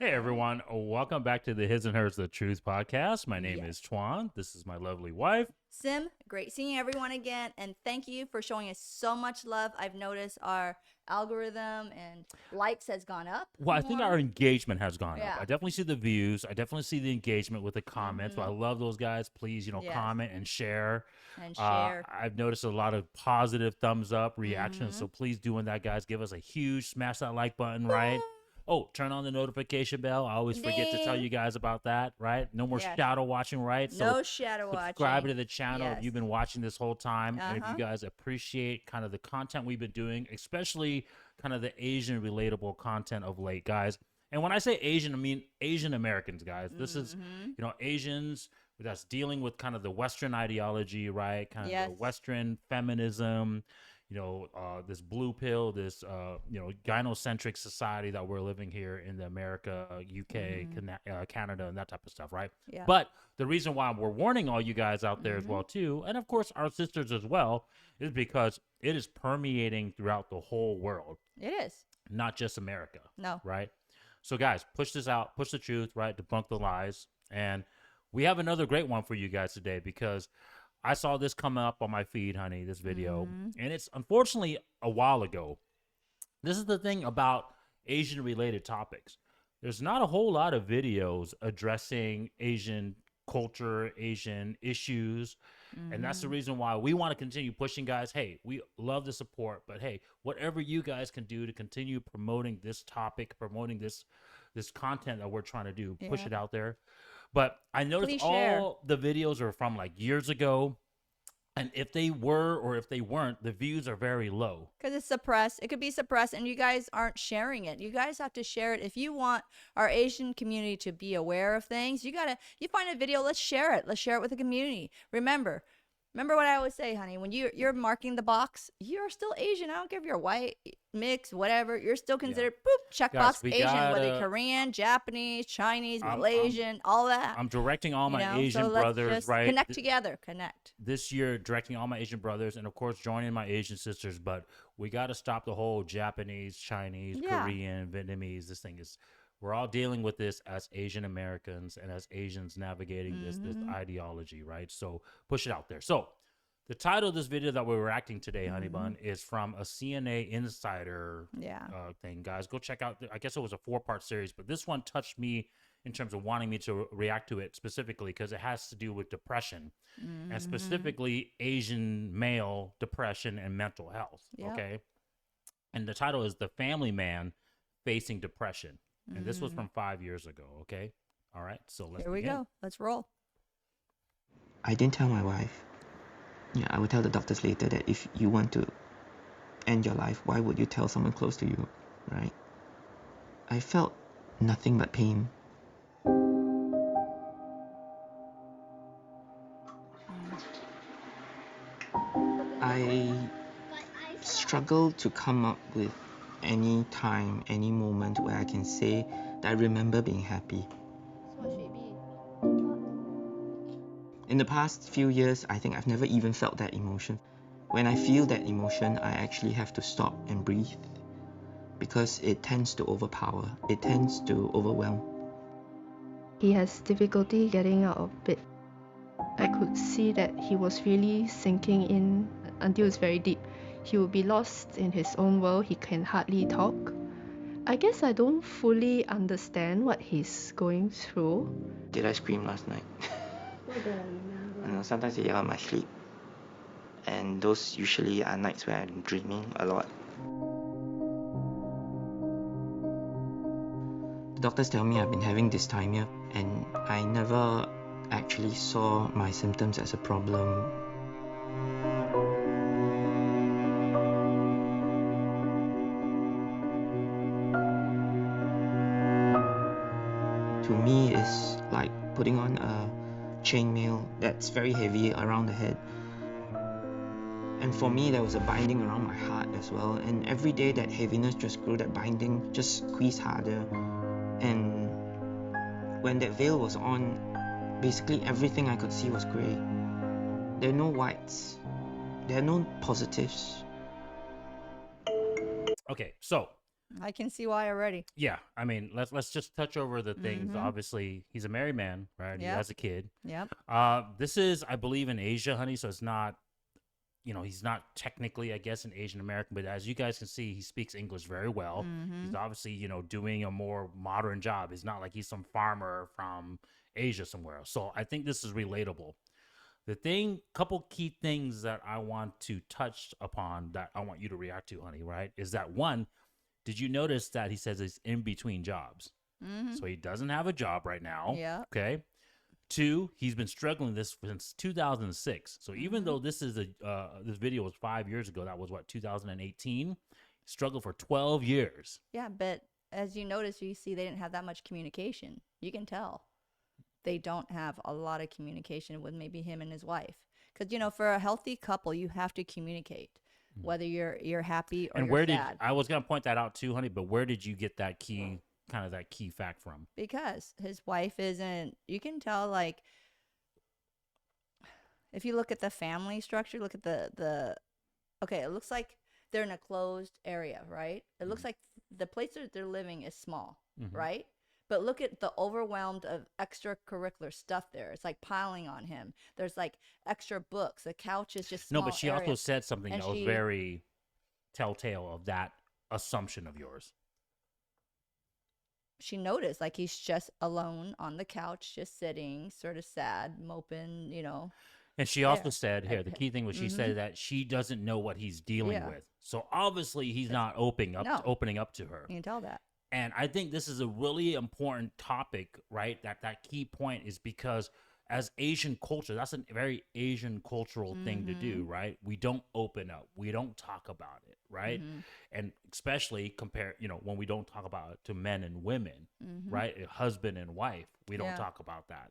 Hey everyone, welcome back to the His and Hers the Truth podcast. My name Yes. is Tuan. This is my lovely wife. Sim, great seeing everyone again. And thank you for showing us so much love. I've noticed our algorithm and likes has gone up Well, I think more. our engagement has gone up. I Yeah. definitely see the views. I definitely see the engagement with the comments. So I Mm-hmm. love those guys. Please, Yes. comment and share. And share. I've noticed a lot of positive thumbs up reactions. Mm-hmm. So please doing that, guys. Give us a huge smash that like button, right? Oh, turn on the notification bell. I always forget to tell Ding. you guys about that, right? No more Yes. shadow watching, right? So No shadow subscribe watching. to the channel if Yes. you've been watching this whole time. And if you Uh-huh. guys appreciate kind of the content we've been doing, especially kind of the Asian relatable content of late, guys. And when I say Asian, I mean Asian Americans, guys. This is, Mm-hmm. Asians that's dealing with kind of the Western ideology, right? Kind of Yes. the Western feminism, this blue pill, this, gynocentric society that we're living here in the America, UK, Canada, and that type of stuff, right? Yeah. But the reason why we're warning all you guys out there as Mm-hmm. well, too, and of course our sisters as well, is because it is permeating throughout the whole world, It is. not just America, No. right? So, guys, push this out, push the truth, right? Debunk the lies. And we have another great one for you guys today because I saw this come up on my feed, honey, this video. Mm-hmm. And it's unfortunately a while ago. This is the thing about Asian related topics. There's not a whole lot of videos addressing Asian culture, Asian issues. And that's the Mm-hmm. reason why we want to continue pushing, guys. Hey, we love the support, but hey, whatever you guys can do to continue promoting this topic, promoting this content that we're trying to do, push Yeah. it out there. But I noticed Please share. all the videos are from like years ago. And if they were or if they weren't, the views are very low. Because it's suppressed. It could be suppressed, and you guys aren't sharing it. You guys have to share it. If you want our Asian community to be aware of things, you find a video, let's share it. Let's share it with the community. Remember what I always say, honey. When you're marking the box, you're still Asian. I don't care if you're white, mixed, whatever. You're still considered Guys, checkbox we Asian, whether gotta. Korean, Japanese, Chinese, I'm Malaysian, all that. I'm directing all my So Asian let's brothers, just right? connect together. Connect. This year, directing all my Asian brothers, and of course, joining my Asian sisters. But we got to stop the whole Japanese, Chinese, Yeah. Korean, Vietnamese. This thing is, we're all dealing with this as Asian Americans and as Asians navigating this Mm-hmm. ideology, right? So push it out there. So the title of this video that we're reacting today, Honey Mm-hmm. Bun, is from a CNA Insider Yeah. thing. Guys, go check out. I guess it was a 4-part series, but this one touched me in terms of wanting me to react to it specifically because it has to do with depression and Mm-hmm. specifically Asian male depression and mental health. Yep. Okay. And the title is The Family Man Facing Depression. And this was Mm. from 5 years ago. Okay. All right. So let's Here we begin. go. Let's roll. I didn't tell my wife. Yeah, I would tell the doctors later that if you want to end your life, why would you tell someone close to you, right? I felt nothing but pain. I struggle to come up with any time, any moment where I can say that I remember being happy. In the past few years, I think I've never even felt that emotion. When I feel that emotion, I actually have to stop and breathe because it tends to overpower, it tends to overwhelm. He has difficulty getting out of bed. I could see that he was really sinking in until it's very deep. He would be lost in his own world. He can hardly talk. I guess I don't fully understand what he's going through. Did I scream last night? What do I remember? Sometimes I yell in my sleep. And those usually are nights where I'm dreaming a lot. The doctors tell me I've been having dysthymia, and I never actually saw my symptoms as a problem. To me, it's like putting on a chainmail that's very heavy around the head. And for me, there was a binding around my heart as well. And every day that heaviness just grew, that binding just squeezed harder. And when that veil was on, basically everything I could see was grey. There are no whites. There are no positives. Okay. So I can see why already. Yeah, I mean, let's just touch over the things. Mhm. Obviously, he's a married man, right? He Yep. has a kid. Yep. This is, I believe, in Asia, honey. So it's not, he's not technically, I guess, an Asian American, but as you guys can see, he speaks English very well. He's Mhm. obviously, doing a more modern job. It's not like he's some farmer from Asia somewhere else. So I think this is relatable. Couple key things that I want to touch upon that I want you to react to, honey, right? Is that one, did you notice that he says he's in between jobs? Mhm. So he doesn't have a job right now. Yeah. Okay. Two, he's been struggling this since 2006. So even though this video was 5 years ago, that was what, 2018, struggled for 12 years. Yeah, but as you notice, you see they didn't have that much communication. You can tell they don't have a lot of communication with maybe him and his wife. Because for a healthy couple, you have to communicate, whether you're happy or And you're where sad. I was gonna point that out too, honey, but where did you get that key fact from? Because his wife isn't. You can tell, like, if you look at the family structure, look at the. Okay, it looks like they're in a closed area, right? It looks like the place that they're living is small, right? But look at the overwhelmed of extracurricular stuff there. It's like piling on him. There's like extra books. The couch is just small No, but she also areas. said something And that was she- very telltale of that assumption of yours. She noticed like he's just alone on the couch, just sitting, sort of sad, moping, And she also There. said, here, the key thing was she said that she doesn't know what he's dealing Yeah. with. So obviously he's not opening up to her. You can tell that. And I think this is a really important topic, right? That key point is because as Asian culture, that's a very Asian cultural thing to do, right? We don't open up. We don't talk about it, right? And especially when we don't talk about it to men and women, right? A husband and wife, we don't Yeah. talk about that.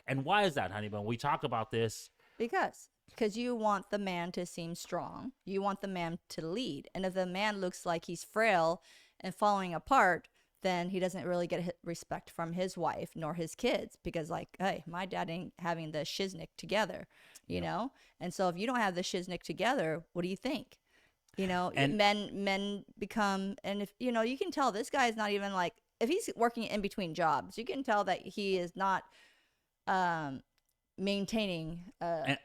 And why is that, honey? When we talk about this, Because you want the man to seem strong. You want the man to lead. And if the man looks like he's frail and falling apart, then he doesn't really get respect from his wife nor his kids because, like, hey, my dad ain't having the shiznick together, you know? And so if you don't have the shiznick together, what do you think? And- Men become, and if, you can tell this guy is not even like, if he's working in between jobs, you can tell that he is not maintaining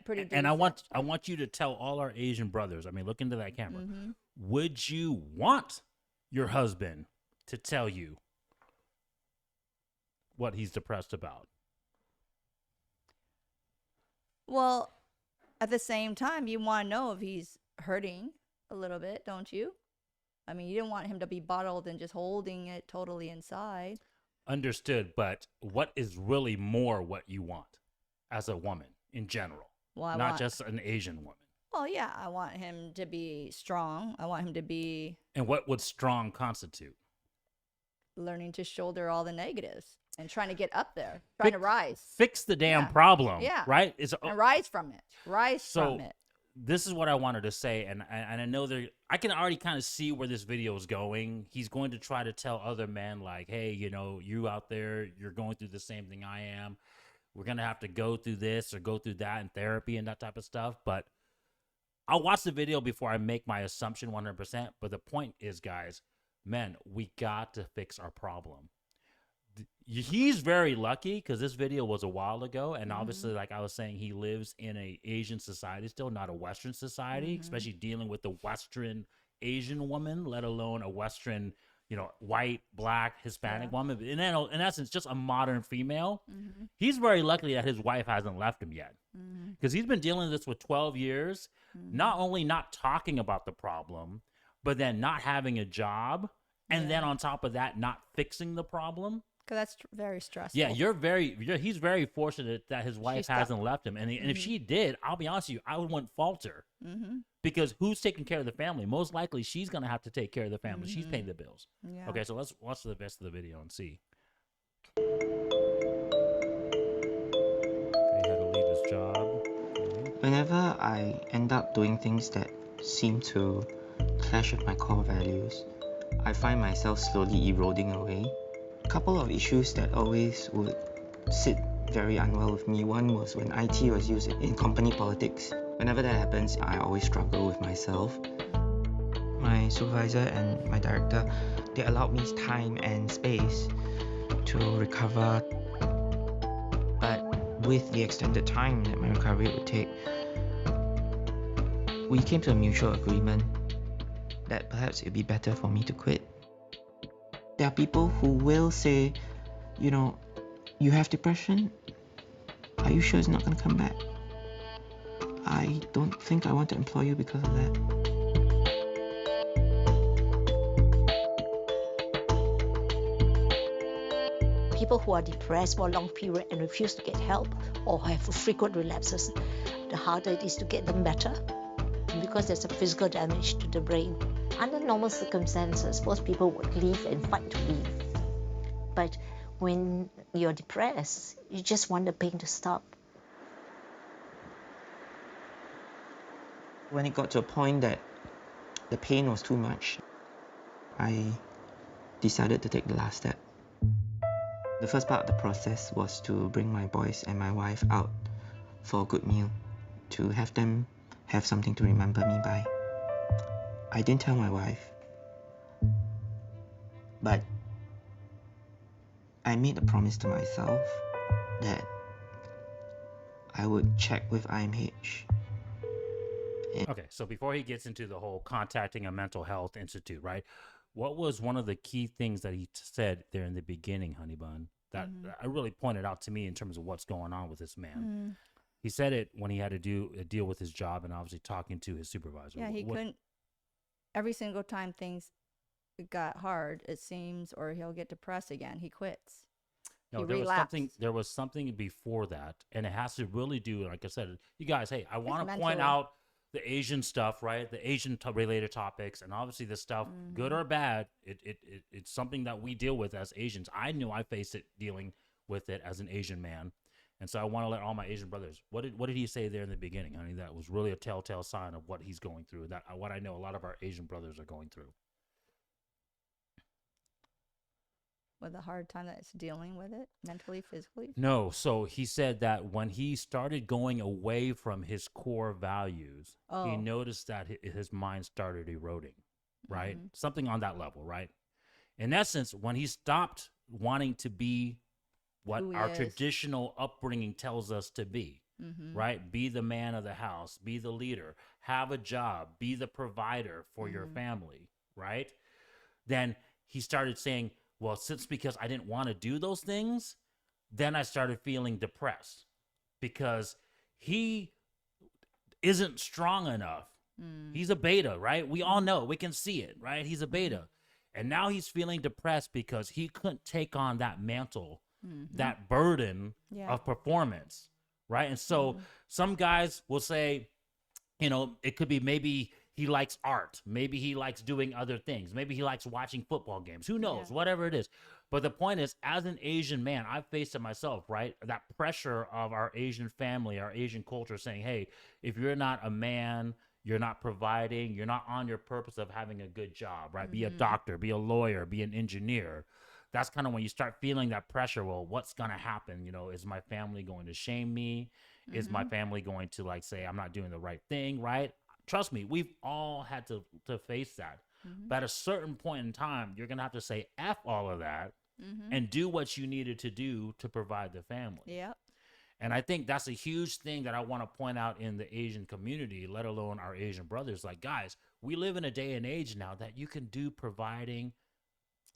pretty and decent. I want you to tell all our Asian brothers, I mean, look into that camera. Mm-hmm. Would you want your husband to tell you what he's depressed about? Well, at the same time, you want to know if he's hurting a little bit, don't you? I mean, you don't want him to be bottled and just holding it totally inside. Understood, but what is really more what you want as a woman in general? Well, Not just an Asian woman. Well, yeah, I want him to be strong. I want him to be And what would strong constitute? learning to shoulder all the negatives and trying to get up there, trying to rise. Fix the damn Yeah. problem, Yeah. right? And rise from it. Rise So from it. this is what I wanted to say, and I know I can already kind of see where this video is going. He's going to try to tell other men, like, hey, you out there, you're going through the same thing I am. We're going to have to go through this or go through that in therapy and that type of stuff. But I'll watch the video before I make my assumption 100%. But the point is, guys, men, we got to fix our problem. He's very lucky because this video was a while ago, and obviously, like I was saying, he lives in a Asian society still, not a Western society, especially dealing with the Western Asian woman, let alone a Western, white, black, Hispanic woman. In essence, just a modern female. He's very lucky that his wife hasn't left him yet, because he's been dealing with this for 12 years, not only not talking about the problem, but then not having a job, and then on top of that, not fixing the problem. Because that's very stressful. Yeah, he's very fortunate that his wife hasn't left him. And if she did, I'll be honest with you, I wouldn't falter. Because who's taking care of the family? Most likely she's going to have to take care of the family. She's paying the bills. Yeah. Okay, so let's watch the rest of the video and see. He had to leave his job. Okay. Whenever I end up doing things that seem to clash with my core values, I find myself slowly eroding away. A couple of issues that always would sit very unwell with me. One was when IT was used in company politics. Whenever that happens, I always struggle with myself. My supervisor and my director They allowed me time and space to recover. But with the extended time that my recovery would take, we came to a mutual agreement that perhaps it'd be better for me to quit. There are people who will say, you know, you have depression? Are you sure it's not going to come back? I don't think I want to employ you because of that. People who are depressed for a long period and refuse to get help or have frequent relapses, the harder it is to get them better because there's a physical damage to the brain. Under normal circumstances, most people would leave and fight to leave. But when you're depressed, you just want the pain to stop. When it got to a point that the pain was too much, I decided to take the last step. The first part of the process was to bring my boys and my wife out for a good meal, to have them have something to remember me by. I didn't tell my wife, but I made a promise to myself that I would check with IMH. Okay, so before he gets into the whole contacting a mental health institute, right? What was one of the key things that he said there in the beginning, Honey Bun, that I really pointed out to me in terms of what's going on with this man? He said it when he had to deal with his job and obviously talking to his supervisor. Yeah, he couldn't. Every single time things got hard, it seems, or he'll get depressed again, he quits. No, He there was relapsed. something. There was something before that, and it has to really do. Like I said, you guys. Hey, I want to point mentally. out the Asian stuff, right? The Asian related topics, and obviously the stuff, good or bad, it's something that we deal with as Asians. I knew I faced it dealing with it as an Asian man, and so I want to let all my Asian brothers. What did he say there in the beginning, honey? That was really a telltale sign of what he's going through. That what I know a lot of our Asian brothers are going through. With a hard time that's dealing with it mentally, physically. No, so he said that when he started going away from his core values, he noticed that his mind started eroding, right? Something on that level, right? In essence, when he stopped wanting to be what our traditional upbringing tells us to be, right? Be the man of the house, be the leader, have a job, be the provider for your family, right? Then he started saying, well, because I didn't want to do those things, then I started feeling depressed because he isn't strong enough. He's a beta, right? We all know, we can see it, right? He's a beta. And now he's feeling depressed because he couldn't take on that mantle, that burden of performance, right? And so some guys will say, you know, it could be maybe he likes art. Maybe he likes doing other things. Maybe he likes watching football games. Who knows? Whatever it is. But the point is, as an Asian man, I've faced it myself, right? That pressure of our Asian family, our Asian culture saying, hey, if you're not a man, you're not providing, you're not on your purpose of having a good job, right? Be a doctor, be a lawyer, be an engineer. That's kind of when you start feeling that pressure. Well, what's going to happen? You know, is my family going to shame me? Is my family going to like say I'm not doing the right thing, right? Trust me, we've all had to face that. But at a certain point in time, you're going to have to say F all of that and do what you needed to do to provide the family. Yep. And I think that's a huge thing that I want to point out in the Asian community, let alone our Asian brothers. Like, guys, we live in a day and age now that you can do providing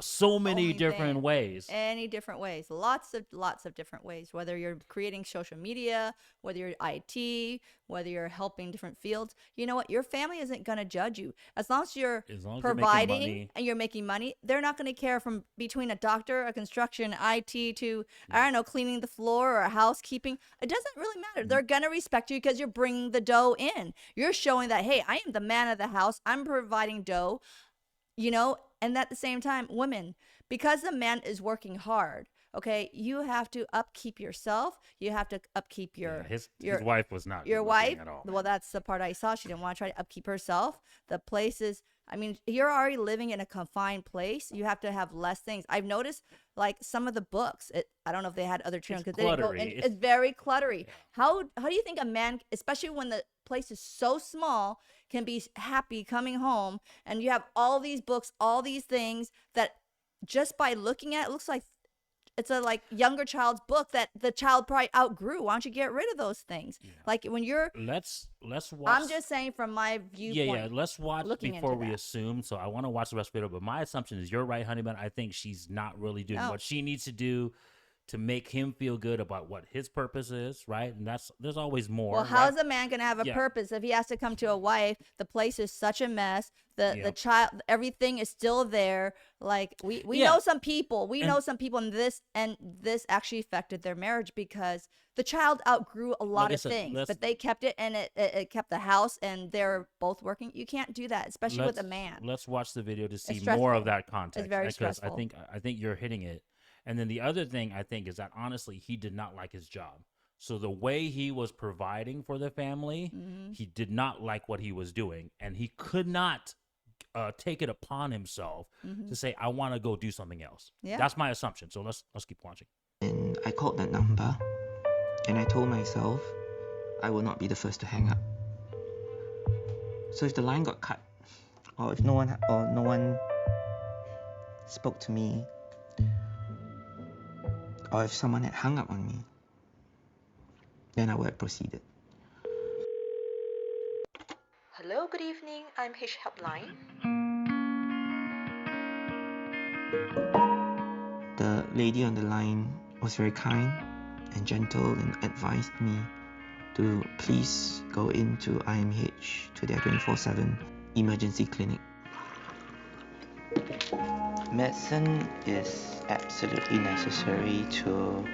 so many different ways. Any different ways. Lots of different ways. Whether you're creating social media, whether you're IT, whether you're helping different fields. You know what? Your family isn't going to judge you. As long as you're providing and you're making money, they're not going to care from between a doctor, a construction, IT to, I don't know, cleaning the floor or housekeeping. It doesn't really matter. They're going to respect you because you're bringing the dough in. You're showing that, hey, I am the man of the house. I'm providing dough. You know, and at the same time, women, because the man is working hard, okay, you have to upkeep yourself. You have to upkeep your his wife was not your good wife. looking at all. Well, that's the part I saw. She didn't want to try to upkeep herself. The place is, I mean, you're already living in a confined place. You have to have less things. I've noticed, like some of the books. I don't know if they had other children because they didn't go. And it's very cluttery. How do you think a man, especially when the place is so small, can be happy coming home, and you have all these books, all these things that just by looking at it looks like it's a like younger child's book that the child probably outgrew. Why don't you get rid of those things? Yeah. Like when you're, Let's watch. I'm just saying from my Yeah, viewpoint. Let's watch looking before into we that. assume. So I want to watch the rest of the video, but my assumption is you're right, honey bun. I think she's not really doing No. what she needs to do to make him feel good about what his purpose is, right? And there's always more. Well, how right? is a man going to have a Yeah. purpose if he has to come to a wife? The place is such a mess. The Yep. child, everything is still there. Like we Yeah. know some people. We And- know some people, and this actually affected their marriage because the child outgrew a lot Like I of said, things, let's- but they kept it, and it kept the house, and they're both working. You can't do that, especially with a man. Let's watch the video to see more stressful. of that context. very because stressful. I think you're hitting it. And then the other thing I think is that honestly, he did not like his job. So the way he was providing for the family, Mm-hmm. he did not like what he was doing, and he could not take it upon himself to say, "I want to go do something else." Mm-hmm. Yeah. That's my assumption. So let's keep watching. And I called that number, and I told myself I will not be the first to hang up. So if the line got cut, or if no one spoke to me, or if someone had hung up on me, then I would have proceeded. Hello, good evening. I'm Hish Helpline. The lady on the line was very kind and gentle and advised me to please go into IMH to their 24/7 emergency clinic. Medicine is absolutely necessary to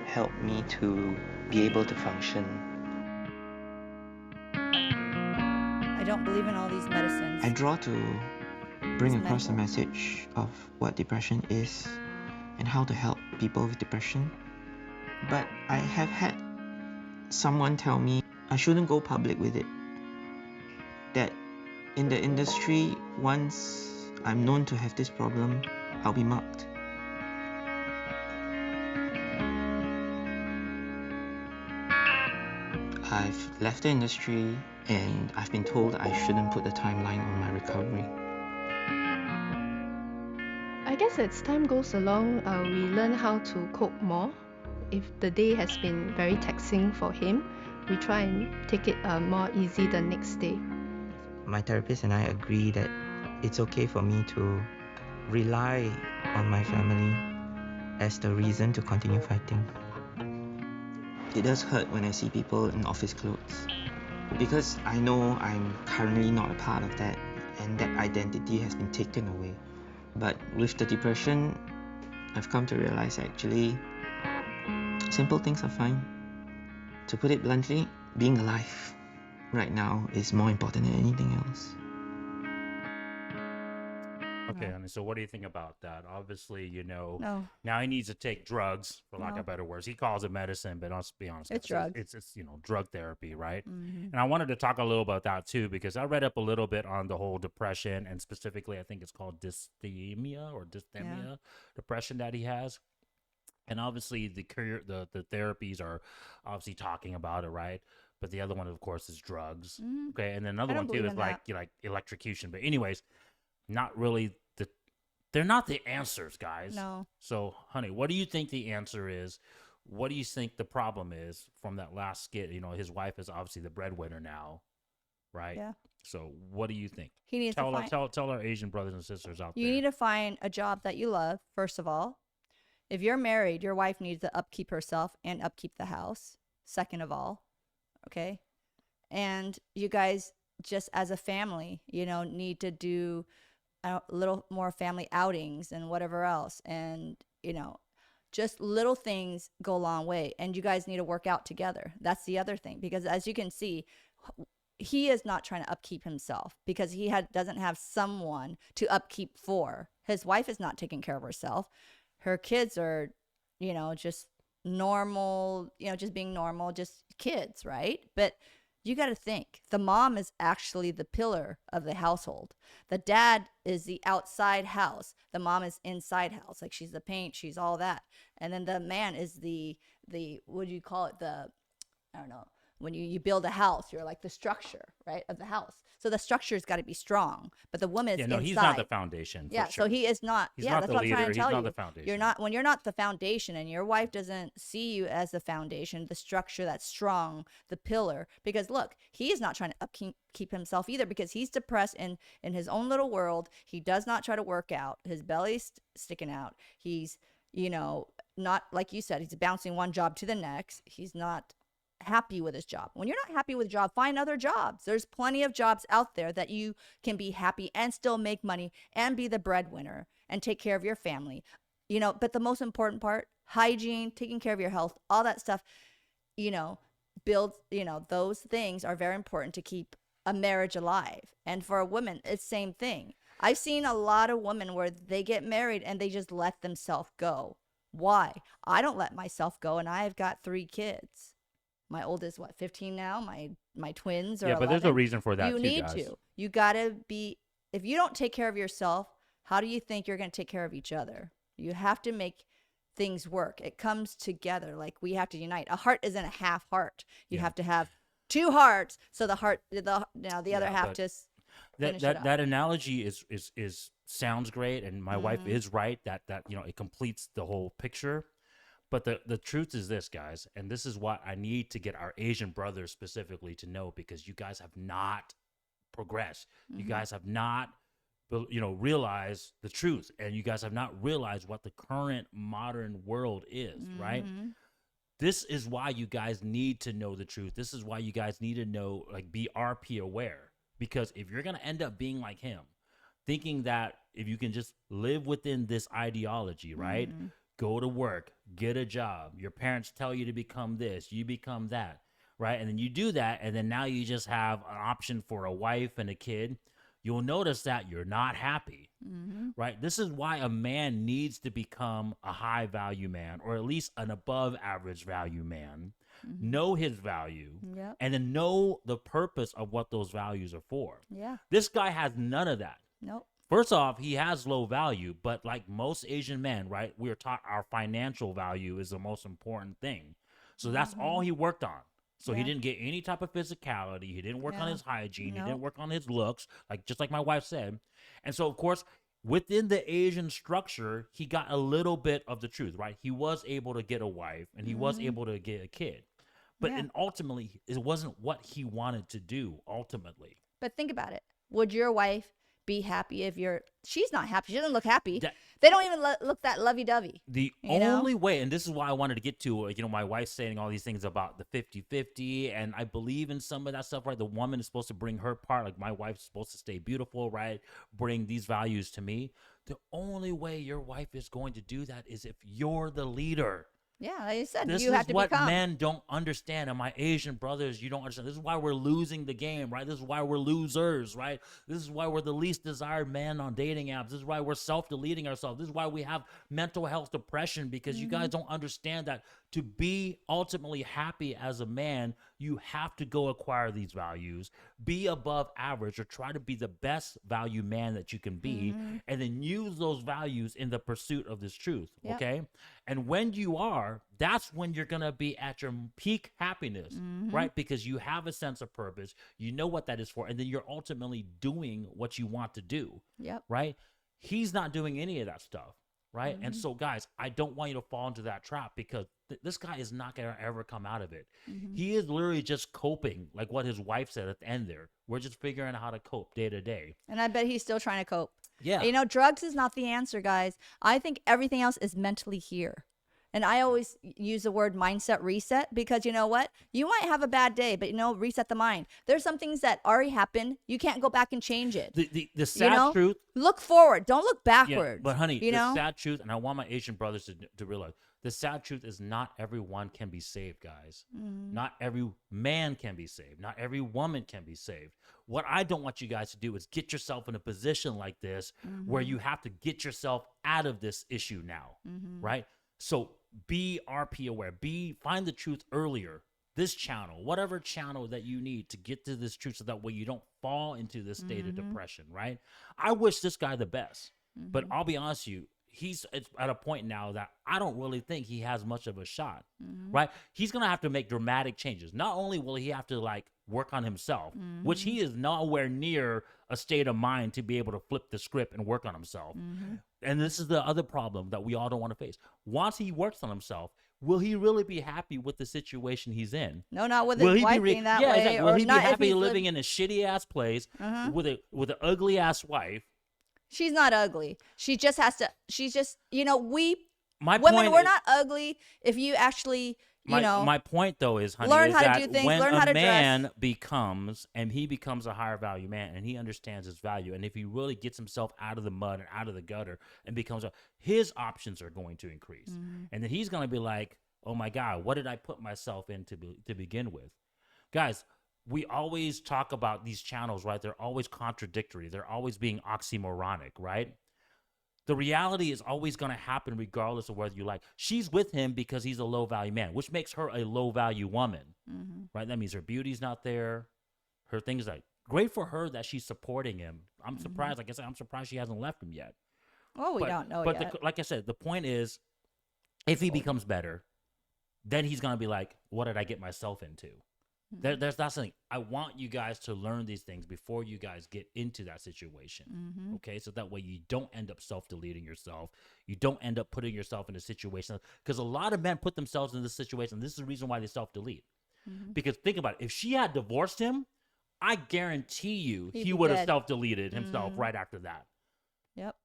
help me to be able to function. I don't believe in all these medicines. I draw to bring It's across the mental. message of what depression is and how to help people with depression. But I have had someone tell me I shouldn't go public with it. That in the industry, once I'm known to have this problem, I'll be marked. I've left the industry and I've been told I shouldn't put a timeline on my recovery. I guess as time goes along, we learn how to cope more. If the day has been very taxing for him, we try and take it more easy the next day. My therapist and I agree that it's okay for me to rely on my family as the reason to continue fighting. It does hurt when I see people in office clothes because I know I'm currently not a part of that and that identity has been taken away. But with the depression, I've come to realize actually simple things are fine. To put it bluntly, being alive right now is more important than anything else. Okay, No. honey. So what do you think about that? Obviously, No. now he needs to take drugs, for lack No. of better words. He calls it medicine, but let's be honest, It's guys, drugs. It's drug therapy, right? Mhm. And I wanted to talk a little about that too because I read up a little bit on the whole depression and specifically I think it's called dysthymia depression that he has. And obviously the therapies are obviously talking about it, right? But the other one, of course, is drugs. Mhm. Okay, and then another I one don't too believe is in like that. like electrocution. But anyways, not really they're not the answers, guys. No. So, honey, what do you think the answer is? What do you think the problem is from that last skit? His wife is obviously the breadwinner now, right? Yeah. So, what do you think? He needs to find. Tell our Asian brothers and sisters out You there. need to find a job that you love, first of all. If you're married, your wife needs to upkeep herself and upkeep the house, second of all. Okay? And you guys, just as a family, need to do a little more family outings and whatever else. And, just little things go a long way. And you guys need to work out together. That's the other thing. Because as you can see, he is not trying to upkeep himself because he doesn't have someone to upkeep for. His wife is not taking care of herself. Her kids are, just normal, just being normal, just kids, right? But you got to think the mom is actually the pillar of the household. The dad is the outside house. The mom is inside house. Like she's the paint, she's all that. And then the man is the what do you call it? I don't know. when you build a house, you're like the structure, right, of the house. So the structure's got to be strong, but the woman is Yeah, no, inside. he's not the foundation. Yeah, For sure. so he is not. He's Yeah, not that's the what I'm trying leader. to tell He's not you. the foundation. You're not when you're not the foundation, and your wife doesn't see you as the foundation, the structure that's strong, the pillar. Because look, he is not trying to upkeep himself either, because he's depressed in his own little world. He does not try to work out. His belly's sticking out. He's not, like you said, he's bouncing one job to the next. He's not happy with his job. When you're not happy with a job, find other jobs. There's plenty of jobs out there that you can be happy and still make money and be the breadwinner and take care of your family. But the most important part, hygiene, taking care of your health, all that stuff, those things are very important to keep a marriage alive. And for a woman, it's the same thing. I've seen a lot of women where they get married and they just let themselves go. Why? I don't let myself go, and I've got 3 kids. My oldest, 15 now? My twins are 11. But there's a reason for that you too, need guys. to. You got to be, if you don't take care of yourself, how do you think you're going to take care of each other? You have to make things work. It comes together. Like, we have to unite. A heart isn't a half heart. You have to have 2 hearts, so the other half just finish it up. That analogy is sounds great, and my wife is right that it completes the whole picture. But the truth is this, guys, and this is what I need to get our Asian brothers specifically to know, because you guys have not progressed. You guys have not realized the truth, and you guys have not realized what the current modern world is, right? This is why you guys need to know the truth. This is why you guys need to know, be RP aware. Because if you're going to end up being like him, thinking that if you can just live within this ideology, right? Go to work, get a job. Your parents tell you to become this, you become that, right? And then you do that, and then now you just have an option for a wife and a kid. You'll notice that you're not happy, right? This is why a man needs to become a high value man, or at least an above average value man. Know his value, and then know the purpose of what those values are for. Yeah. This guy has none of that. Nope. First off, he has low value, but like most Asian men, right, we're taught our financial value is the most important thing. So that's all he worked on. So he didn't get any type of physicality. He didn't work on his hygiene. He didn't work on his looks, just like my wife said. And so, of course, within the Asian structure, he got a little bit of the truth, right? He was able to get a wife, and he was able to get a kid. But and ultimately, it wasn't what he wanted to do, ultimately. But think about it. Would your wife be happy if she's not happy? She doesn't look happy. They don't even look that lovey-dovey. The only way, and this is why I wanted to get to, my wife's saying all these things about the 50-50, and I believe in some of that stuff, right? The woman is supposed to bring her part, like my wife's supposed to stay beautiful, right? Bring these values to me. The only way your wife is going to do that is if you're the leader. Yeah, like I said, this you have to what become. Men don't understand, and my Asian brothers, you don't understand. This is why we're losing the game, right? This is why we're losers, right? This is why we're the least desired men on dating apps. This is why we're self-deleting ourselves. This is why we have mental health depression, because you guys don't understand that to be ultimately happy as a man, you have to go acquire these values, be above average, or try to be the best value man that you can be, and then use those values in the pursuit of this truth, okay? And when you are, that's when you're going to be at your peak happiness, right? Because you have a sense of purpose. You know what that is for. And then you're ultimately doing what you want to do, right? He's not doing any of that stuff, right? And so, guys, I don't want you to fall into that trap, because this guy is not going to ever come out of it. He is literally just coping, like what his wife said at the end there. We're just figuring out how to cope day to day. And I bet he's still trying to cope. Yeah. Drugs is not the answer, guys. I think everything else is mentally here. And I always use the word mindset reset, because you know what? You might have a bad day, but reset the mind. There's some things that already happened. You can't go back and change it. The sad truth. Look forward. Don't look backwards. But honey, the sad truth, and I want my Asian brothers to realize, the sad truth is not everyone can be saved, guys. Not every man can be saved. Not every woman can be saved. What I don't want you guys to do is get yourself in a position like this where you have to get yourself out of this issue now, right? So be RP aware. Find the truth earlier. This channel, whatever channel that you need to get to this truth, so that way you don't fall into this state of depression, right? I wish this guy the best, but I'll be honest with you, he's at a point now that I don't really think he has much of a shot, right? He's going to have to make dramatic changes. Not only will he have to like work on himself, which he is nowhere near a state of mind to be able to flip the script and work on himself. And this is the other problem that we all don't want to face. Once he works on himself, will he really be happy with the situation he's in? No, not with his wife being that way. Exactly. Will he be not if happy he's living in a shitty ass place with an ugly ass wife? She's not ugly. She just has to. She's just, women, We're not ugly if you actually, my point though is, honey, learn is how to that do things, when learn how to a man dress. becomes a higher value man, and he understands his value, and if he really gets himself out of the mud and out of the gutter and his options are going to increase, and then he's going to be like, oh my God, what did I put myself in to begin with? Guys, we always talk about these channels, right? They're always contradictory. They're always being oxymoronic, right? The reality is always going to happen regardless of whether you like. She's with him because he's a low-value man, which makes her a low-value woman, right? That means her beauty's not there. Her things like, great for her that she's supporting him. I'm surprised. Like I said, I'm surprised she hasn't left him yet. Well, we don't know but yet. like I said, the point is, if he becomes better, then he's going to be like, what did I get myself into? There's not something. I want you guys to learn these things before you guys get into that situation. Okay, so that way you don't end up self-deleting yourself. You don't end up putting yourself in a situation, because a lot of men put themselves in this situation. This is the reason why they self-delete. Because think about it. If she had divorced him, I guarantee you he would have self-deleted himself right after that. Yep.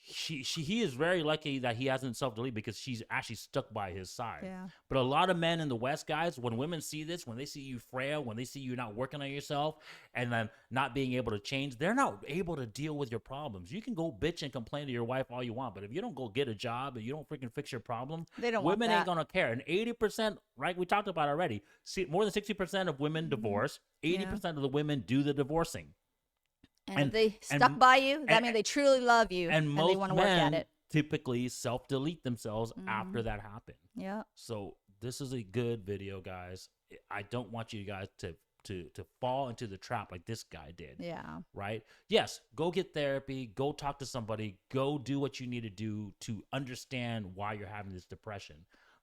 He is very lucky that he hasn't self-deleted, because she's actually stuck by his side. Yeah. But a lot of men in the West, guys, when women see this, when they see you frail, when they see you not working on yourself and then not being able to change, they're not able to deal with your problems. You can go bitch and complain to your wife all you want, but if you don't go get a job and you don't freaking fix your problem, They don't want women that. ain't gonna care. And 80%, right? We talked about it already. See, more than 60% of women divorce. 80% of the women do the divorcing. And if they stuck by you, that and- means they truly love you And they most want to work at men it. typically self-delete themselves after that happened. Yeah. So this is a good video, guys. I don't want you guys to fall into the trap like this guy did. Yeah. Right? Yes, go get therapy, go talk to somebody, go do what you need to do to understand why you're having this depression.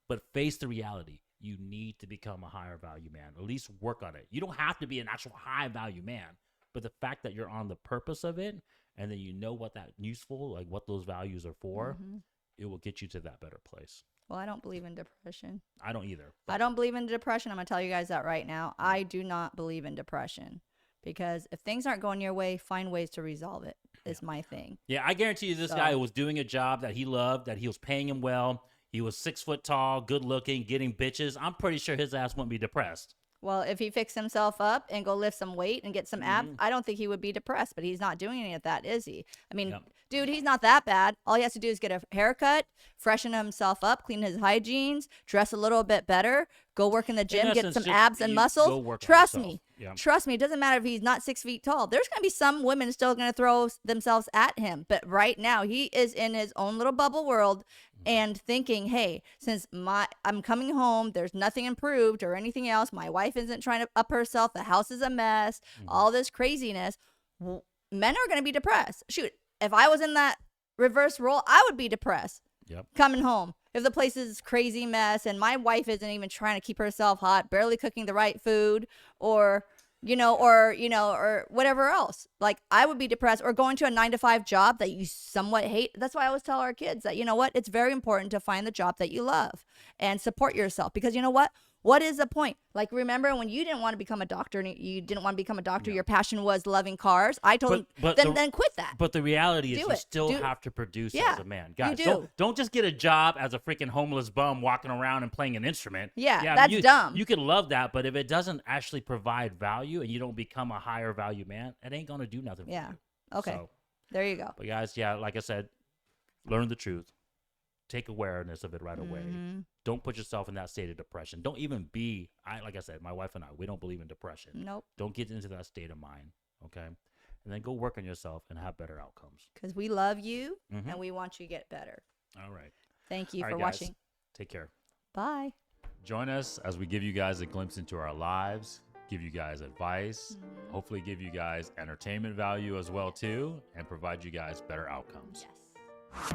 But face the reality. You need to become a higher value man. At least work on it. You don't have to be an actual high value man. But the fact that you're on the purpose of it, and then you know what that useful, like what those values are for, it will get you to that better place. Well, I don't believe in depression. I don't either. I don't believe in depression. I'm going to tell you guys that right now. I do not believe in depression, because if things aren't going your way, find ways to resolve it is my thing. Yeah, I guarantee you this guy was doing a job that he loved, that he was paying him well. He was 6 foot tall, good looking, getting bitches. I'm pretty sure his ass wouldn't be depressed. Well, if he fixed himself up and go lift some weight and get some abs, I don't think he would be depressed, but he's not doing any of that, is he? I mean, dude, he's not that bad. All he has to do is get a haircut, freshen himself up, clean his hygienes, dress a little bit better, go work in the gym, get essence, some just abs and go muscles. work on Trust yourself. me. Yeah. Trust me. It doesn't matter if he's not 6 feet tall. There's going to be some women still going to throw themselves at him. But right now, he is in his own little bubble world and thinking, hey, since I'm coming home, there's nothing improved or anything else. My wife isn't trying to up herself. The house is a mess. All this craziness. Men are going to be depressed. Shoot, if I was in that reverse role, I would be depressed. Yep. Coming home, if the place is crazy mess and my wife isn't even trying to keep herself hot, barely cooking the right food, or whatever else, like I would be depressed. Or going to a 9-to-5 job that you somewhat hate. That's why I always tell our kids that, you know what, it's very important to find the job that you love and support yourself, because you know what is the point? Like, remember when you didn't want to become a doctor and you didn't want to become a doctor, your passion was loving cars. I told him, then quit that. But the reality is Do you it. still Do- have to produce Yeah, as a man. Guys, do. don't just get a job as a freaking homeless bum walking around and playing an instrument. Yeah, that's dumb. You can love that, but if it doesn't actually provide value and you don't become a higher value man, it ain't going to do nothing for Yeah. you. Okay. So, There you go. but guys, like I said, learn the truth. Take awareness of it right away. Don't put yourself in that state of depression. Don't even like I said, my wife and I, we don't believe in depression. Nope. Don't get into that state of mind, okay? And then go work on yourself and have better outcomes. Because we love you and we want you to get better. All right. Thank you All for right, guys. watching. Take care. Bye. Join us as we give you guys a glimpse into our lives, give you guys advice, hopefully give you guys entertainment value as well too, and provide you guys better outcomes. Yes.